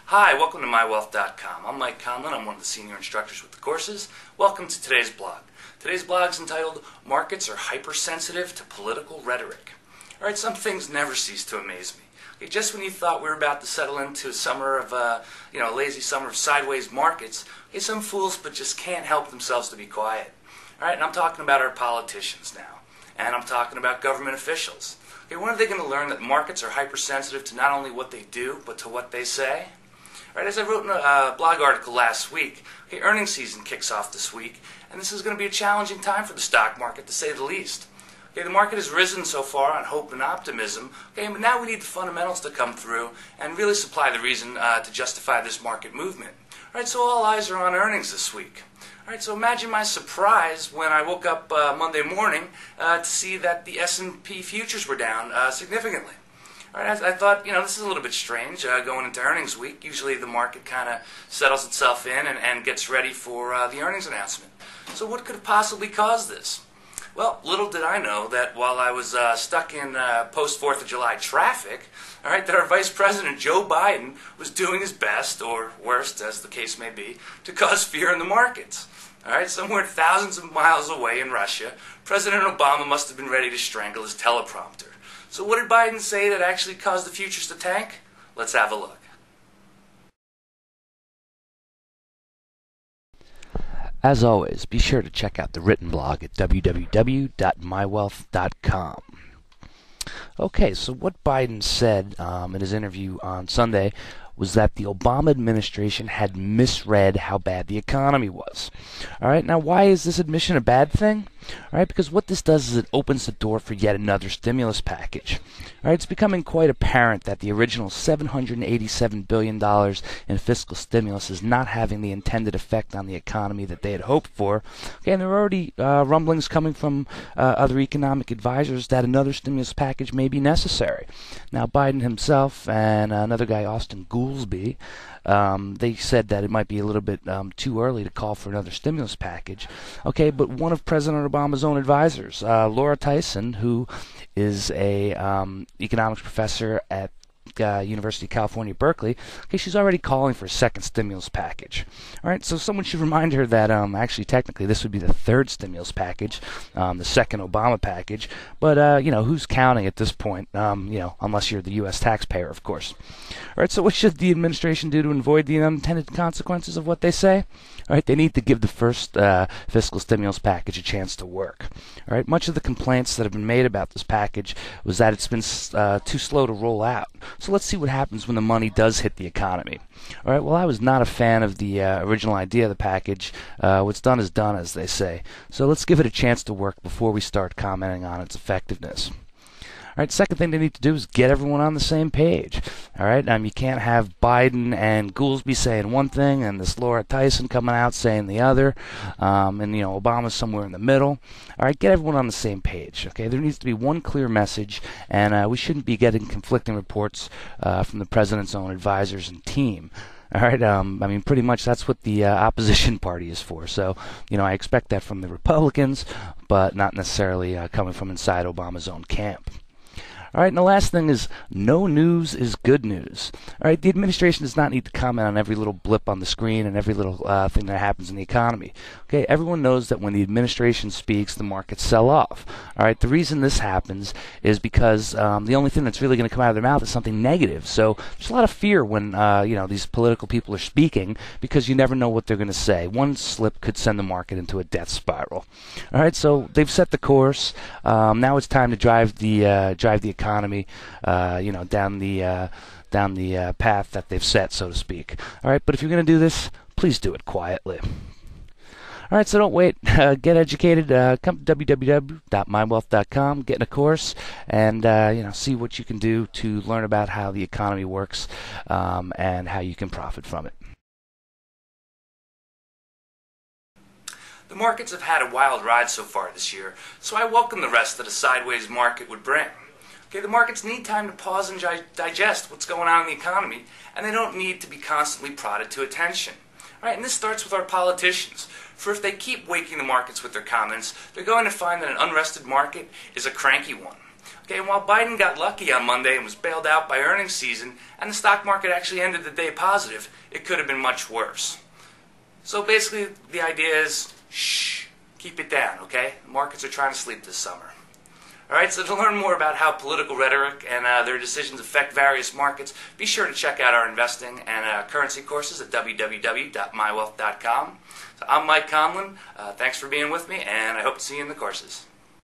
Hi, welcome to mywealth.com. I'm Mike Conlon. I'm one of the senior instructors with the courses. Welcome to today's blog. Today's blog is entitled Markets Are Hypersensitive to Political Rhetoric. Alright, some things never cease to amaze me. Okay, just when you thought we were about to settle into a summer of, a lazy summer of sideways markets, okay, some fools but just can't help themselves to be quiet. Alright, and I'm talking about our politicians now. And I'm talking about government officials. Okay, when are they going to learn that markets are hypersensitive to not only what they do, but to what they say? Right, as I wrote in a blog article last week, okay, earnings season kicks off this week, and this is going to be a challenging time for the stock market, to say the least. Okay, the market has risen so far on hope and optimism, okay, but now we need the fundamentals to come through and really supply the reason to justify this market movement. All right, so all eyes are on earnings this week. All right, so imagine my surprise when I woke up Monday morning to see that the S&P futures were down significantly. All right, I thought, this is a little bit strange going into earnings week. Usually the market kind of settles itself in and gets ready for the earnings announcement. So what could have possibly caused this? Well, little did I know that while I was stuck in post-4th of July traffic, all right, that our Vice President Joe Biden was doing his best, or worst, as the case may be, to cause fear in the markets. All right, somewhere thousands of miles away in Russia, President Obama must have been ready to strangle his teleprompter. So what did Biden say that actually caused the futures to tank? Let's have a look. As always, be sure to check out the written blog at www.mywealth.com. Okay, so what Biden said in his interview on Sunday was that the Obama administration had misread how bad the economy was. All right, now why is this admission a bad thing? All right, because what this does is it opens the door for yet another stimulus package. All right, it's becoming quite apparent that the original $787 billion in fiscal stimulus is not having the intended effect on the economy that they had hoped for. Okay, and there are already rumblings coming from other economic advisors that another stimulus package may be necessary. Now, Biden himself and another guy, Austin Goolsbee, they said that it might be a little bit too early to call for another stimulus package. Okay, but one of President Obama's own advisors, Laura Tyson, who is a economics professor at University of California, Berkeley, okay, she's already calling for a second stimulus package. All right, so someone should remind her that actually, technically, this would be the third stimulus package, the second Obama package. But who's counting at this point? Unless you're the U.S. taxpayer, of course. All right, so what should the administration do to avoid the unintended consequences of what they say? All right, they need to give the first fiscal stimulus package a chance to work. All right, much of the complaints that have been made about this package was that it's been too slow to roll out. So let's see what happens when the money does hit the economy. All right, well, I was not a fan of the original idea of the package. What's done is done, as they say. So let's give it a chance to work before we start commenting on its effectiveness. All right, second thing they need to do is get everyone on the same page. All right, you can't have Biden and Goolsbee saying one thing and this Laura Tyson coming out saying the other, and Obama's somewhere in the middle. All right, get everyone on the same page. Okay, there needs to be one clear message, and we shouldn't be getting conflicting reports from the president's own advisors and team. All right, pretty much that's what the opposition party is for. So, I expect that from the Republicans, but not necessarily coming from inside Obama's own camp. All right, and the last thing is no news is good news. All right, the administration does not need to comment on every little blip on the screen and every little thing that happens in the economy. Okay, everyone knows that when the administration speaks, the markets sell off. All right, the reason this happens is because the only thing that's really going to come out of their mouth is something negative. So there's a lot of fear when these political people are speaking because you never know what they're going to say. One slip could send the market into a death spiral. All right, so they've set the course. Now it's time to drive the economy, down the path that they've set, so to speak. All right, but if you're going to do this, please do it quietly. All right, so don't wait. Get educated. Come to www.mywealth.com, get in a course, and see what you can do to learn about how the economy works and how you can profit from it. The markets have had a wild ride so far this year, so I welcome the rest that a sideways market would bring. Okay, the markets need time to pause and digest what's going on in the economy, and they don't need to be constantly prodded to attention. All right, and this starts with our politicians. For if they keep waking the markets with their comments, they're going to find that an unrested market is a cranky one. Okay, and while Biden got lucky on Monday and was bailed out by earnings season, and the stock market actually ended the day positive, it could have been much worse. So basically, the idea is, shh, keep it down, okay? The markets are trying to sleep this summer. All right, so to learn more about how political rhetoric and their decisions affect various markets, be sure to check out our investing and currency courses at www.mywealth.com. So I'm Mike Conlon. Thanks for being with me, and I hope to see you in the courses.